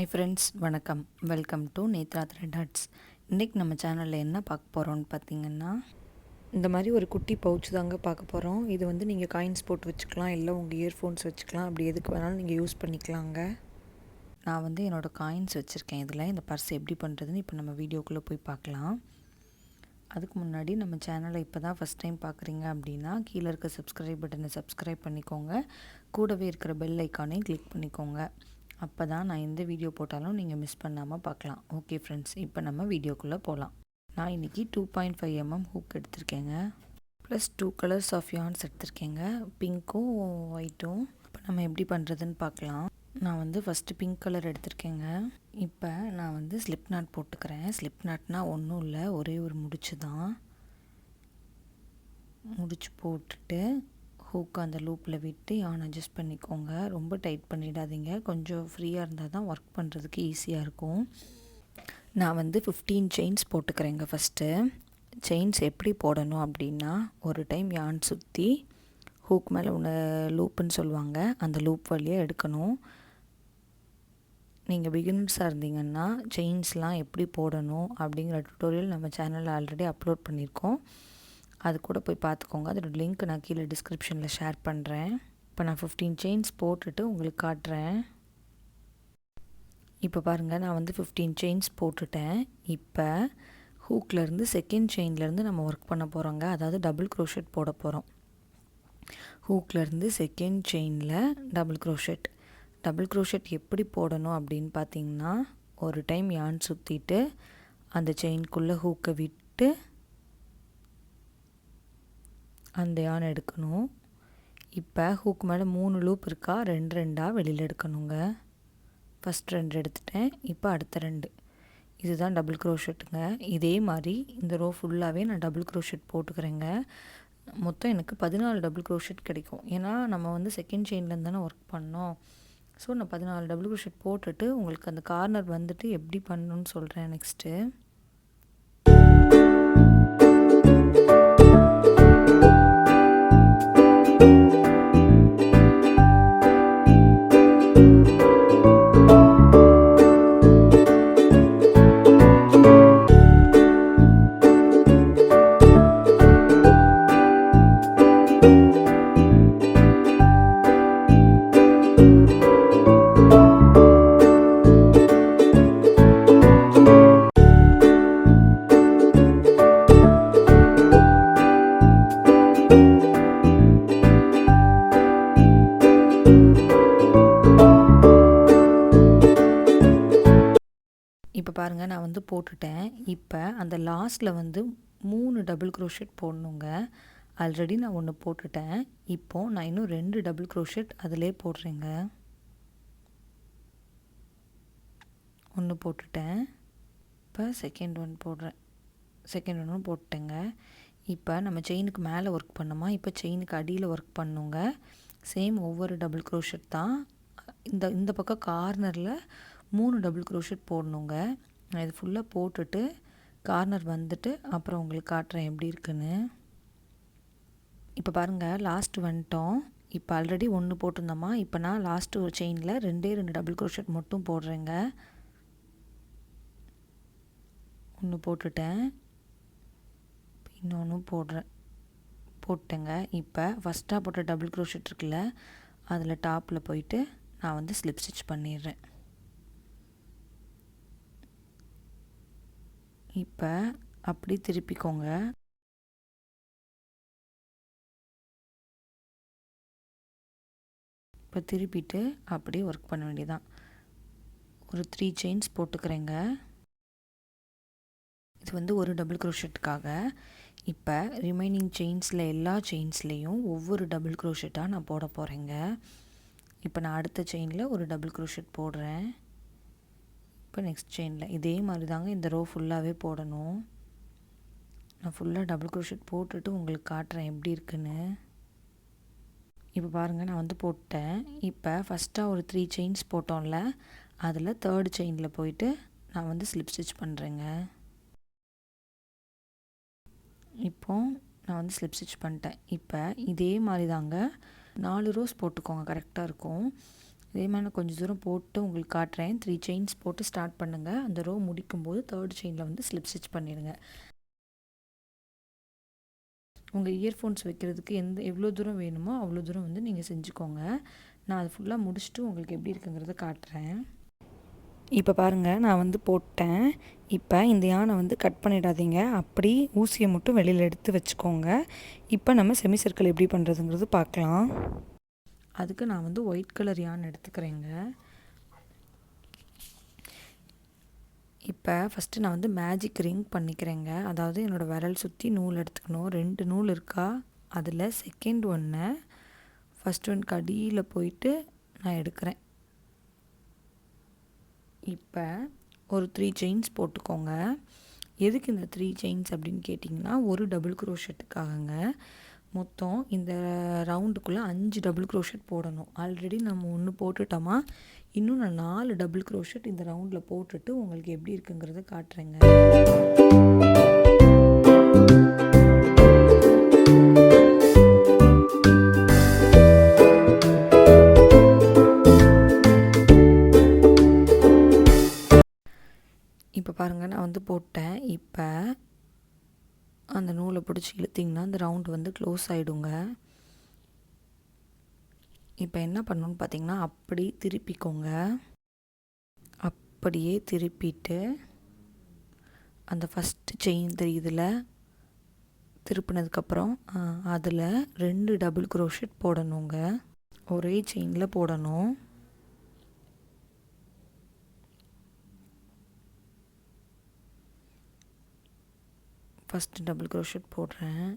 Hi friends, வணக்கம். Welcome to Netra thread huts. இன்றைக்கி நம்ம சேனலில் என்ன பார்க்க போகிறோன்னு பார்த்தீங்கன்னா, இந்த மாதிரி ஒரு குட்டி பவுச் தாங்க பார்க்க போகிறோம். இது வந்து நீங்கள் காயின்ஸ் போட்டு வச்சுக்கலாம், இல்லை உங்கள் இயர்ஃபோன்ஸ் வச்சுக்கலாம், அப்படி எதுக்கு வேணாலும் நீங்கள் யூஸ் பண்ணிக்கலாங்க. நான் வந்து என்னோடய காயின்ஸ் வச்சுருக்கேன். இதில் இந்த பர்ஸ் எப்படி பண்ணுறதுன்னு இப்போ நம்ம வீடியோக்குள்ளே போய் பார்க்கலாம். அதுக்கு முன்னாடி நம்ம சேனலை இப்போ தான் ஃபஸ்ட் டைம் பார்க்குறீங்க அப்படின்னா கீழே இருக்க சப்ஸ்கிரைப் பட்டனை சப்ஸ்கிரைப் பண்ணிக்கோங்க. கூடவே இருக்கிற பெல் ஐக்கானையும் கிளிக் பண்ணிக்கோங்க. அப்போ தான் நான் எந்த வீடியோ போட்டாலும் நீங்கள் மிஸ் பண்ணாமல் பார்க்கலாம். ஓகே ஃப்ரெண்ட்ஸ், இப்போ நம்ம வீடியோக்குள்ளே போகலாம். நான் இன்றைக்கி 2.5 mm ஹூக் எடுத்திருக்கேங்க. ப்ளஸ் 2 கலர்ஸ் ஆஃப் யார்ன்ஸ் எடுத்திருக்கேங்க, பிங்க்கும் ஒயிட்டும். இப்போ நம்ம எப்படி பண்ணுறதுன்னு பார்க்கலாம். நான் வந்து ஃபஸ்ட்டு பிங்க் கலர் எடுத்திருக்கேங்க. இப்போ நான் வந்து ஸ்லிப் நாட் போட்டுக்கிறேன். ஸ்லிப் நாட்னால் ஒன்றும் இல்லை, ஒரே ஒரு முடிச்சு தான். முடிச்சு போட்டுட்டு ஹூக் அந்த லூப்பில் விட்டு யான் அட்ஜஸ்ட் பண்ணிக்கோங்க. ரொம்ப டைட் பண்ணிடாதீங்க, கொஞ்சம் ஃப்ரீயாக இருந்தால் தான் ஒர்க் பண்ணுறதுக்கு ஈஸியாக இருக்கும். நான் வந்து 15 செயின்ஸ் போட்டுக்கிறேங்க. ஃபஸ்ட்டு செயின்ஸ் எப்படி போடணும் அப்படின்னா, ஒரு டைம் யான் சுற்றி ஹூக் மேலே ஒன்று லூப்புன்னு சொல்லுவாங்க, அந்த லூப் வழியாக எடுக்கணும். நீங்கள் பிகினர்ஸாக இருந்தீங்கன்னா செயின்ஸ்லாம் எப்படி போடணும் அப்படிங்கிற டுட்டோரியல் நம்ம சேனலில் ஆல்ரெடி அப்லோட் பண்ணியிருக்கோம். அது கூட போய் பார்த்துக்கோங்க. அதோட லிங்க் நான் கீழே டிஸ்கிரிப்ஷனில் ஷேர் பண்ணுறேன். இப்போ நான் 15 செயின்ஸ் போட்டுட்டு உங்களுக்கு காட்டுறேன். இப்போ பாருங்கள், நான் வந்து 15 செயின்ஸ் போட்டுட்டேன். இப்போ ஹூக்லேருந்து செகண்ட் செயின்லேருந்து நம்ம ஒர்க் பண்ண போகிறோங்க. அதாவது டபுள் க்ரோஷெட் போட போகிறோம். ஹூக்லேருந்து செகண்ட் செயினில் டபுள் க்ரோஷெட். டபுள் க்ரோஷெட் எப்படி போடணும் அப்படின்னு பார்த்தீங்கன்னா, ஒரு டைம் யான் சுற்றிட்டு அந்த செயின்குள்ளே ஹூக்கை விட்டு அந்த யான் எடுக்கணும். இப்போ ஹூக் மேலே 3 லூப் இருக்கா, 2 வெளியில் எடுக்கணுங்க. ஃபஸ்ட் 2 எடுத்துட்டேன், இப்போ அடுத்த 2. இதுதான் டபுள் க்ரோஷெட்டுங்க. இதே மாதிரி இந்த ரோ ஃபுல்லாகவே நான் டபுள் க்ரோஷெட் போட்டுக்கிறேங்க. மொத்தம் எனக்கு 14 டபுள் க்ரோஷெட் கிடைக்கும். ஏன்னா நம்ம வந்து செகண்ட் செயின்லேருந்து தானே ஒர்க் பண்ணோம். ஸோ நான் 14 டபுள் க்ரோஷெட் போட்டுட்டு உங்களுக்கு அந்த கார்னர் வந்துட்டு எப்படி பண்ணணும்னு சொல்கிறேன் நெக்ஸ்ட்டு. இப்போ பாருங்கள், நான் வந்து போட்டுட்டேன். இப்போ அந்த லாஸ்ட்டில் வந்து 3 டபுள் க்ரோஷெட் போடணுங்க. ஆல்ரெடி நான் 1 போட்டுட்டேன். இப்போது நான் இன்னும் 2 டபுள் க்ரோஷெட் அதிலே போடுறேங்க. 1 போட்டுட்டேன். இப்போ செகண்ட் 1 போடுறேன். செகண்ட் 1 போட்டுட்டேங்க. இப்போ நம்ம செயினுக்கு மேலே ஒர்க் பண்ணுமா, இப்போ செயினுக்கு அடியில் ஒர்க் பண்ணுங்க. சேம் ஒவ்வொரு டபுள் க்ரோஷெட் தான். இந்த பக்கம் கார்னரில் 3 டபுள் க்ரோஷெட் போடணுங்க. நான் இது ஃபுல்லாக போட்டுட்டு கார்னர் வந்துட்டு அப்புறம் உங்களுக்கு காட்டுறேன் எப்படி இருக்குன்னு. இப்போ பாருங்கள், லாஸ்ட்டு வந்துட்டோம். இப்போ ஆல்ரெடி 1 போட்டிருந்தோமா, இப்போ நான் லாஸ்ட்டு ஒரு செயினில் 2 டபுள் க்ரோஷெட் மட்டும் போடுறேங்க. 1 போட்டுட்டேன், இன்னொன்று போட்டேங்க. இப்போ ஃபஸ்ட்டாக போட்ட டபுள் க்ரோஷெட் இருக்குல்ல, அதில் டாப்பில் போயிட்டு நான் வந்து ஸ்லிப் ஸ்டிச் பண்ணிடுறேன். இப்போ அப்படி திருப்பிக்கோங்க. இப்போ திருப்பிட்டு அப்படியே ஒர்க் பண்ண வேண்டியதான். ஒரு 3 செயின்ஸ் போட்டுக்கிறேங்க. இது வந்து ஒரு டபுள் க்ரோஷெட்டுக்காக. இப்போ ரிமைனிங் செயின்ஸில் எல்லா செயின்ஸ்லேயும் ஒவ்வொரு டபுள் க்ரோஷெட்டாக நான் போட போகிறேங்க. இப்போ நான் அடுத்த செயினில் ஒரு டபுள் க்ரோஷெட் போடுறேன். இப்போ நெக்ஸ்ட் செயினில் இதே மாதிரி தாங்க இந்த ரோ ஃபுல்லாகவே போடணும். நான் ஃபுல்லாக டபுள் க்ரோஷெட் போட்டுட்டு உங்களுக்கு காட்டுறேன் எப்படி இருக்குன்னு. இப்போ பாருங்கள், நான் வந்து போட்டேன். இப்போ ஃபஸ்ட்டாக ஒரு 3 செயின்ஸ் போட்டோம்ல, அதில் தேர்ட் செயினில் போயிட்டு நான் வந்து ஸ்லிப் ஸ்டிச் பண்ணுறேங்க. இப்போது நான் வந்து ஸ்லிப் ஸ்டிச் பண்ணிட்டேன். இப்போ இதே மாதிரி தாங்க 4 ரோஸ் போட்டுக்கோங்க, கரெக்டாக இருக்கும். இதே மாதிரி நான் கொஞ்சம் தூரம் போட்டு உங்களுக்கு காட்டுறேன். 3 செயின்ஸ் போட்டு ஸ்டார்ட் பண்ணுங்கள். அந்த ரோ முடிக்கும்போது 3rd செயினில் வந்து ஸ்லிப் ஸ்டிச் பண்ணிடுங்க. உங்கள் இயர்ஃபோன்ஸ் வைக்கிறதுக்கு எவ்வளோ தூரம் வேணுமோ அவ்வளோ தூரம் வந்து நீங்கள் செஞ்சுக்கோங்க. நான் அது ஃபுல்லாக முடிச்சுட்டு உங்களுக்கு எப்படி இருக்குங்கிறத காட்டுறேன். இப்போ பாருங்கள், நான் வந்து போட்டேன். இப்போ இந்த யானை வந்து கட் பண்ணிடாதீங்க, அப்படி ஊசியை மட்டும் வெளியில் எடுத்து வச்சுக்கோங்க. இப்போ நம்ம செமி சர்க்கிள் எப்படி பண்ணுறதுங்கிறது பார்க்கலாம். அதுக்கு நான் வந்து ஒயிட் கலர் யான் எடுத்துக்கிறேங்க. இப்போ ஃபஸ்ட்டு நான் வந்து மேஜிக் ரிங் பண்ணிக்கிறேங்க. அதாவது என்னோடய விரல் சுற்றி நூல் எடுத்துக்கணும். 2 நூல் இருக்கா, அதில் செகண்ட் ஒன்றை ஃபஸ்ட் ஒன்றுக்கு அடியில் போயிட்டு நான் எடுக்கிறேன். இப்போ ஒரு 3 செயின்ஸ் போட்டுக்கோங்க. எதுக்கு இந்த 3 செயின்ஸ் அப்படின்னு கேட்டிங்கன்னா, ஒரு டபுள் க்ரோஷெட்டுக்காகங்க. மொத்தம் இந்த ரவுண்டுக்குள்ளே 5 டபுள் க்ரோஷெட் போடணும். ஆல்ரெடி நம்ம 1 போட்டுட்டோமா, இன்னும் நான் 4 டபுள் க்ரோஷெட் இந்த ரவுண்டில் போட்டுட்டு உங்களுக்கு எப்படி இருக்குங்கிறத காட்டுறேங்க. இப்போ பாருங்கள், நான் வந்து போட்டேன். இப்போ அந்த நூலை பிடிச்சி இழுத்திங்கன்னா அந்த ரவுண்டு வந்து க்ளோஸ் ஆகிடுங்க. இப்போ என்ன பண்ணணுன்னு பார்த்தீங்கன்னா, அப்படி திருப்பிக்கோங்க. அப்படியே திருப்பிட்டு அந்த ஃபஸ்ட்டு செயின் தெரியுதுல, திருப்பினதுக்கப்புறம் அதில் 2 டபுள் க்ரோஷெட் போடணுங்க. ஒரே செயினில் போடணும். ஃபஸ்ட்டு டபுள் க்ரோஷெட் போடுறேன்.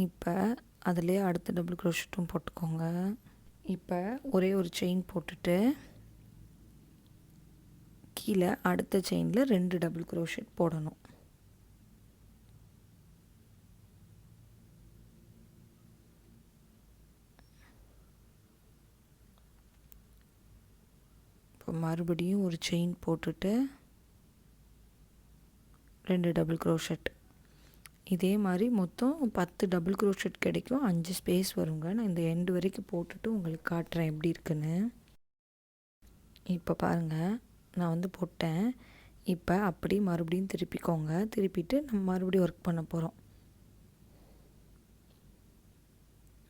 இப்போ அதிலே அடுத்த டபுள் க்ரோஷெட்டும் போட்டுக்கோங்க. இப்போ ஒரே ஒரு செயின் போட்டுட்டு கீழே அடுத்த செயினில் 2 டபுள் க்ரோஷெட் போடணும். இப்போ மறுபடியும் ஒரு செயின் போட்டுட்டு 2 டபுள் க்ரோஷெட். இதே மாதிரி மொத்தம் 10 டபுள் க்ரோஷெட் கிடைக்கும். 5 ஸ்பேஸ் வருங்க. நான் இந்த எண்டு வரைக்கும் போட்டுட்டு உங்களுக்கு காட்டுறேன் எப்படி இருக்குன்னு. இப்போ பாருங்கள், நான் வந்து போட்டேன். இப்போ அப்படி மறுபடியும் திருப்பிக்கோங்க. திருப்பிட்டு நம்ம மறுபடியும் ஒர்க் பண்ண போகிறோம்.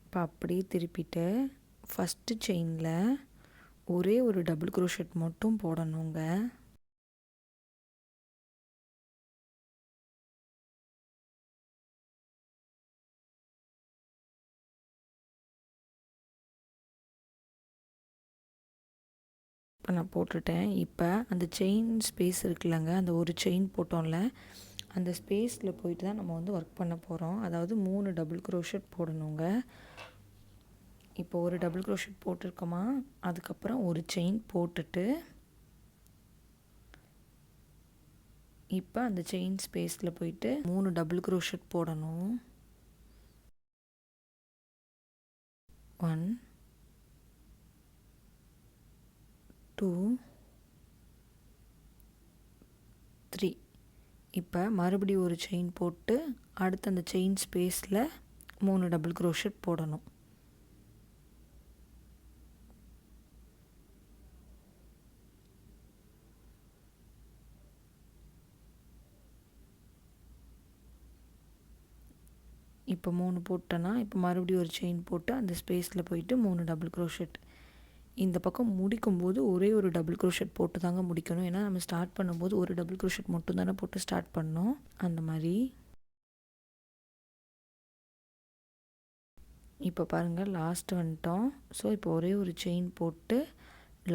இப்போ அப்படியே திருப்பிட்டு ஃபஸ்ட்டு செயினில் ஒரே ஒரு டபுள் க்ரோஷெட் மட்டும் போடணுங்க. இப்போ நான் போட்டுட்டேன். இப்போ அந்த செயின் ஸ்பேஸ் இருக்குல்லங்க, அந்த ஒரு செயின் போட்டோம்ல, அந்த ஸ்பேஸில் போயிட்டு தான் நம்ம வந்து ஒர்க் பண்ண போகிறோம். அதாவது 3 டபுள் க்ரோஷெட் போடணுங்க. இப்போ ஒரு டபுள் க்ரோஷெட் போட்டிருக்கோமா, அதுக்கப்புறம் ஒரு செயின் போட்டுட்டு இப்போ அந்த செயின் ஸ்பேஸில் போயிட்டு 3 டபுள் க்ரோஷெட் போடணும். 1 2 3. இப்போ மறுபடியும் ஒரு செயின் போட்டு அடுத்து அந்த செயின் ஸ்பேஸில் 3 டபுள் க்ரோஷெட் போடணும். இப்போ 3 போட்டேன்னா இப்போ மறுபடியும் ஒரு செயின் போட்டு அந்த ஸ்பேஸில் போயிட்டு 3 டபுள் க்ரோஷெட். இந்த பக்கம் முடிக்கும்போது ஒரே ஒரு டபுள் க்ரோஷெட் போட்டு தாங்க முடிக்கணும். ஏன்னா நம்ம ஸ்டார்ட் பண்ணும்போது ஒரு டபுள் க்ரோஷெட் மட்டும் தானே போட்டு ஸ்டார்ட் பண்ணோம். அந்த மாதிரி இப்போ பாருங்கள், லாஸ்ட் வந்துட்டோம். ஸோ இப்போ ஒரே ஒரு செயின் போட்டு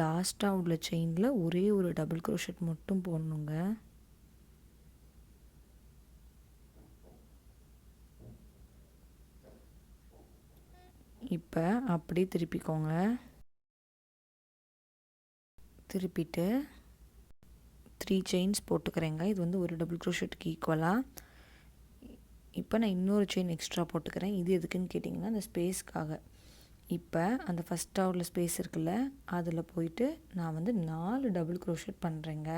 லாஸ்ட்டாக உள்ள செயினில் ஒரே ஒரு டபுள் க்ரோஷெட் மட்டும் போடணுங்க. இப்போ அப்படியே திருப்பிக்கோங்க. திருப்பிட்டு 3 செயின்ஸ் போட்டுக்கிறேங்க. இது வந்து ஒரு டபுள் க்ரோஷெட்டுக்கு ஈக்குவலாக. இப்போ நான் இன்னொரு செயின் எக்ஸ்ட்ரா போட்டுக்கிறேன். இது எதுக்குன்னு கேட்டிங்கன்னா, அந்த ஸ்பேஸ்க்காக. இப்போ அந்த ஃபஸ்ட்டாக உள்ள ஸ்பேஸ் இருக்குல்ல, அதில் போயிட்டு நான் வந்து 4 டபுள் க்ரோஷெட் பண்ணுறேங்க.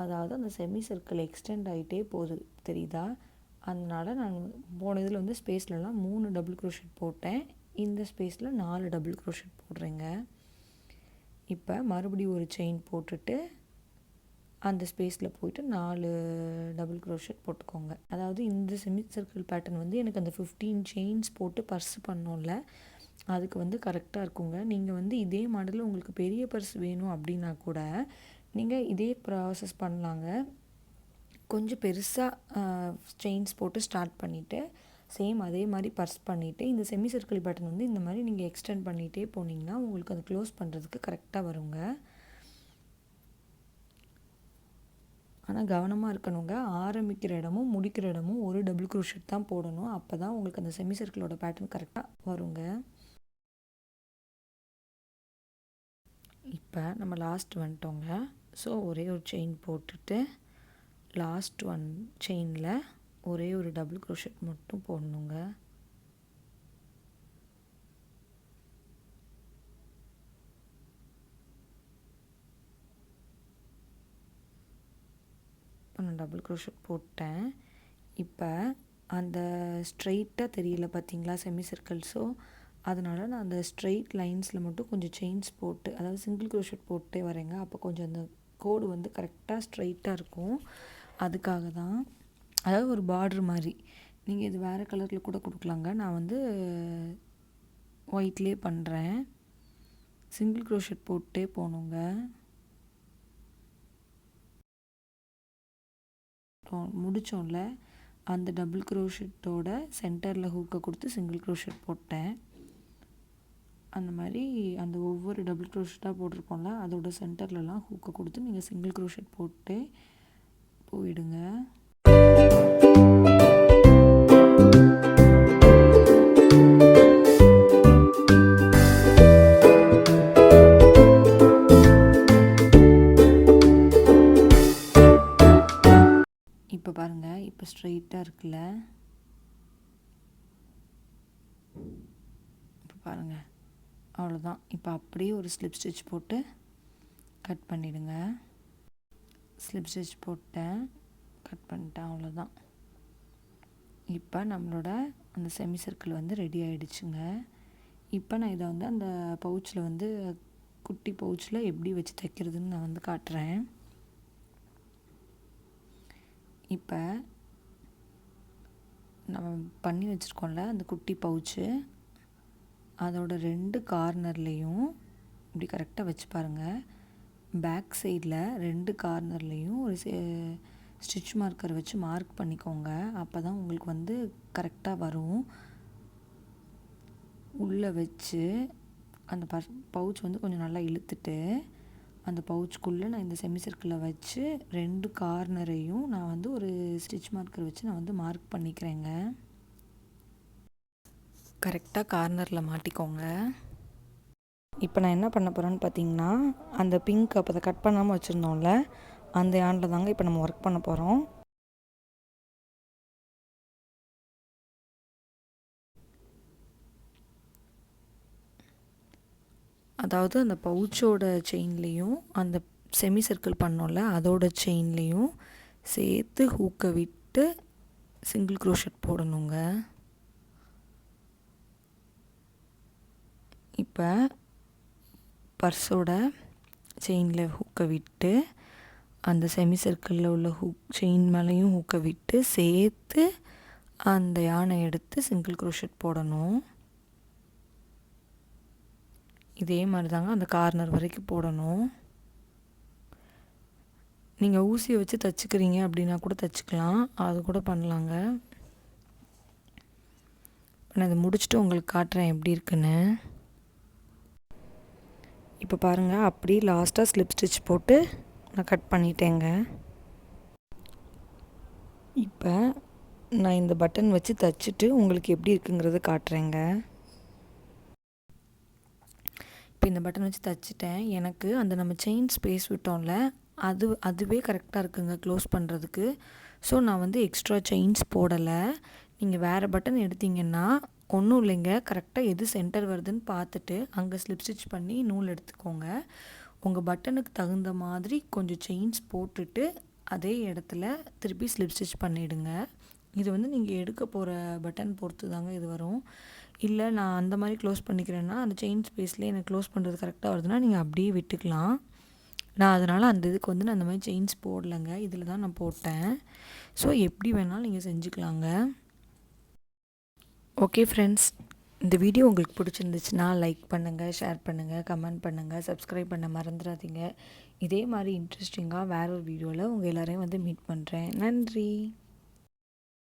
அதாவது அந்த செமி சர்க்கிள் எக்ஸ்டெண்ட் ஆகிட்டே போகுது, தெரியுதா? அதனால் நான் போன இதில் வந்து ஸ்பேஸ்லலாம் 3 டபுள் க்ரோஷெட் போட்டேன். இந்த ஸ்பேஸில் 4 டபுள் க்ரோஷெட் போடுறேங்க. இப்போ மறுபடியும் ஒரு செயின் போட்டுட்டு அந்த ஸ்பேஸில் போய்ட்டு 4 டபுள் க்ரோஷெட் போட்டுக்கோங்க. அதாவது இந்த செமி சர்க்கிள் பேட்டர்ன் வந்து எனக்கு அந்த 15 செயின்ஸ் போட்டு பர்ஸ் பண்ணோம்ல, அதுக்கு வந்து கரெக்டாக இருக்குங்க. நீங்கள் வந்து இதே மாடலில் உங்களுக்கு பெரிய பர்ஸ் வேணும் அப்படின்னா கூட நீங்கள் இதே ப்ராசஸ் பண்ணலாங்க. கொஞ்சம் பெருசாக செயின்ஸ் போட்டு ஸ்டார்ட் பண்ணிவிட்டு சேம் அதே மாதிரி பர்ஸ் பண்ணிவிட்டு இந்த செமி சர்க்கிள் பேட்டர்ன் வந்து இந்த மாதிரி நீங்கள் எக்ஸ்டெண்ட் பண்ணிகிட்டே போனீங்கன்னா உங்களுக்கு அதை க்ளோஸ் பண்ணுறதுக்கு கரெக்டாக வருங்க. ஆனால் கவனமாக இருக்கணுங்க. ஆரம்பிக்கிற இடமும் முடிக்கிற இடமும் ஒரு டபுள் க்ரோஷெட் தான் போடணும். அப்போ தான் உங்களுக்கு அந்த செமி சர்க்கிளோட பேட்டர்ன் கரெக்டாக வருங்க. இப்போ நம்ம லாஸ்ட் வந்துட்டோங்க. ஸோ ஒரே ஒரு செயின் போட்டுட்டு லாஸ்ட் ஒன் செயினில் ஒரே ஒரு டபுள் க்ரோஷெட் மட்டும் போடணுங்க. இப்போ நான் டபுள் க்ரோஷெட் போட்டேன். இப்போ அந்த ஸ்ட்ரெயிட்டாக தெரியல பார்த்தீங்களா செமி சர்க்கிள். ஸோ அதனால் நான் அந்த ஸ்ட்ரெயிட் லைன்ஸில் மட்டும் கொஞ்சம் செயின்ஸ் போட்டு, அதாவது சிங்கிள் க்ரோஷெட் போட்டே வரேங்க. அப்போ கொஞ்சம் அந்த கோடு வந்து கரெக்டாக ஸ்ட்ரெயிட்டாக இருக்கும். அதுக்காக தான், அதாவது ஒரு பார்டர் மாதிரி. நீங்கள் இது வேறு கலரில் கூட கொடுக்கலாங்க. நான் வந்து ஒயிட்லேயே பண்ணுறேன். சிங்கிள் க்ரோஷெட் போட்டே போகணுங்க. முடித்தோம்ல அந்த டபுள் க்ரோஷெட்டோட சென்டரில் ஹூக்கை கொடுத்து சிங்கிள் க்ரோஷெட் போட்டேன். அந்த மாதிரி அந்த ஒவ்வொரு டபுள் க்ரோஷெட்டாக போட்டிருக்கோம்ல அதோட சென்டர்லலாம் ஹூக்கை கொடுத்து நீங்கள் சிங்கிள் க்ரோஷெட் போட்டு போயிடுங்க. இப்போ பாருங்கள், இப்போ ஸ்ட்ரெயிட்டாக இருக்குல்ல. இப்போ பாருங்கள், அவ்வளோதான். இப்போ அப்படியே ஒரு ஸ்லிப் ஸ்டிச் போட்டு கட் பண்ணிவிடுங்க. ஸ்லிப் ஸ்டிச் போட்டேன், கட் பண்ணிட்டேன், அவ்வளோதான். இப்போ நம்மளோட அந்த செமி சர்க்கிள் வந்து ரெடி ஆகிடுச்சுங்க. இப்போ நான் இதை வந்து அந்த பவுச்சில் வந்து குட்டி பவுச்சில் எப்படி வச்சு தைக்கிறதுன்னு நான் வந்து காட்டுறேன். இப்போ நம்ம பண்ணி வச்சுருக்கோம்ல அந்த குட்டி பவுச்சு, அதோட 2 கார்னர்லேயும் இப்படி கரெக்டாக வச்சு பாருங்கள். பேக் சைடில் 2 கார்னர்லேயும் ஒரு ஸ்டிச் மார்க்கர் வச்சு மார்க் பண்ணிக்கோங்க. அப்போ தான் உங்களுக்கு வந்து கரெக்டாக வரும். உள்ளே வச்சு அந்த பவுச் வந்து கொஞ்சம் நல்லா இழுத்துட்டு அந்த பவுச்சுக்குள்ளே நான் இந்த செமி சர்க்கிளை வச்சு 2 கார்னரையும் நான் வந்து ஒரு ஸ்டிச் மார்க்கர் வச்சு நான் வந்து மார்க் பண்ணிக்கிறேங்க. கரெக்டாக கார்னரில் மாட்டிக்கோங்க. இப்போ நான் என்ன பண்ண போகிறேன்னு பார்த்தீங்கன்னா, அந்த பிங்க் அப்போ அதை கட் பண்ணாமல் வச்சுருந்தோம்ல அந்த யானில் தாங்க இப்போ நம்ம ஒர்க் பண்ண போகிறோம். அதாவது அந்த பவுச்சோட செயின்லேயும் அந்த செமி சர்க்கிள் பண்ணோம்ல அதோட செயின்லேயும் சேர்த்து ஹூக்கை விட்டு சிங்கிள் க்ரோஷெட் போடணுங்க. இப்போ பர்ஸோட செயினில் ஹூக்கை விட்டு அந்த செமி சர்க்கிளில் உள்ள செயின் மேலேயும் ஹூக்கை விட்டு சேர்த்து அந்த யானை எடுத்து சிங்கிள் க்ரோஷெட் போடணும். இதே மாதிரி தாங்க அந்த கார்னர் வரைக்கும் போடணும். நீங்கள் ஊசியை வச்சு தைச்சிக்கிறீங்க அப்படின்னா கூட தைச்சிக்கலாம், அது கூட பண்ணலாங்க. நான் இதை முடிச்சுட்டு உங்களுக்கு காட்டுறேன் எப்படி இருக்குன்னு. இப்போ பாருங்கள், அப்படியே லாஸ்ட்டாக ஸ்லிப் ஸ்டிச் போட்டு நான் கட் பண்ணிட்டேங்க. இப்போ நான் இந்த பட்டன் வச்சு தைச்சிட்டு உங்களுக்கு எப்படி இருக்குங்கிறத காட்டுறேங்க. இப்போ இந்த பட்டன் வச்சு தைச்சிட்டேன். எனக்கு அந்த நம்ம செயின் ஸ்பேஸ் விட்டோம்ல அதுவே கரெக்டாக இருக்குங்க க்ளோஸ் பண்ணுறதுக்கு. ஸோ நான் வந்து எக்ஸ்ட்ரா செயின்ஸ் போடலை. நீங்கள் வேறு பட்டன் எடுத்திங்கன்னா ஒன்றும் இல்லைங்க, கரெக்டாக எது சென்டர் வருதுன்னு பார்த்துட்டு அங்கே ஸ்லிப் ஸ்டிச் பண்ணி நூல் எடுத்துக்கோங்க. உங்கள் பட்டனுக்கு தகுந்த மாதிரி கொஞ்சம் செயின்ஸ் போட்டுட்டு அதே இடத்துல திருப்பி ஸ்லிப் ஸ்டிச் பண்ணிவிடுங்க. இது வந்து நீங்கள் எடுக்க போகிற பட்டன் பொறுத்து தாங்க இது வரும். இல்லை நான் அந்த மாதிரி க்ளோஸ் பண்ணிக்கிறேன்னா அந்த செயின் ஸ்பேஸ்லேயே எனக்கு க்ளோஸ் பண்ணுறது கரெக்டாக வருதுன்னா நீங்கள் அப்படியே விட்டுக்கலாம். நான் அதனால் அந்த இதுக்கு வந்து நான் அந்த மாதிரி செயின்ஸ் போடலைங்க, இதில் தான் நான் போட்டேன். ஸோ எப்படி வேணாலும் நீங்கள் செஞ்சுக்கலாங்க. ஓகே ஃப்ரெண்ட்ஸ், இந்த வீடியோ உங்களுக்கு பிடிச்சிருந்துச்சுன்னா லைக் பண்ணுங்கள், ஷேர் பண்ணுங்கள், கமெண்ட் பண்ணுங்கள், சப்ஸ்கிரைப் பண்ண மறந்துடாதீங்க. இதே மாதிரி இன்ட்ரெஸ்டிங்காக வேற ஒரு வீடியோவில் உங்கள் எல்லோரையும் வந்து மீட் பண்ணுறேன். நன்றி.